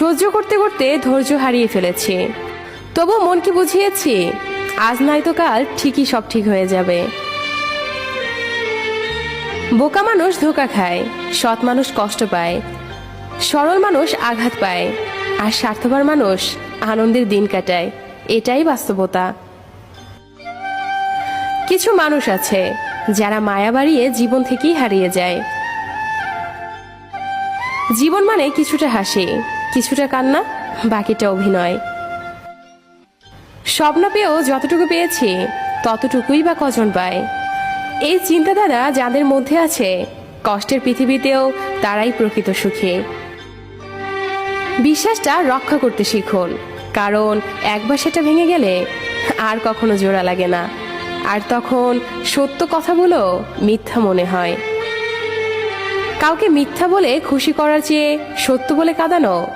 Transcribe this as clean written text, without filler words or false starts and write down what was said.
সহ্য করতে করতে ধৈর্য হারিয়ে ফেলেছি। তবু মনকে বুঝিয়েছি, আজ নয়তো কাল ঠিকই সব ঠিক হয়ে যাবে। বোকা মানুষ ধোঁকা খায়, সৎ মানুষ কষ্ট পায়, সরল মানুষ আঘাত পায়, আর স্বার্থপর মানুষ আনন্দের দিন কাটায়। এটাই বাস্তবতা। কিছু মানুষ আছে যারা মায়া বাড়িয়ে জীবন থেকেই হারিয়ে যায়। জীবন মানে কিছুটা হাসি, কিছুটা কান্না, বাকিটা অভিনয়। স্বপ্ন পেয়েও যতটুকু পেয়েছি ততটুকুই বা কজন পায়। এই চিন্তাধারা যাদের মধ্যে আছে, কষ্টের পৃথিবীতেও তারাই প্রকৃত সুখী। বিশ্বাসটা রক্ষা করতে শিখুন, কারণ একবার সেটা ভেঙে গেলে আর কখনো জোড়া লাগে না। আর তখন সত্য কথাগুলো মিথ্যা মনে হয়। কাউকে মিথ্যা বলে খুশি করার চেয়ে সত্য বলে কাঁদানো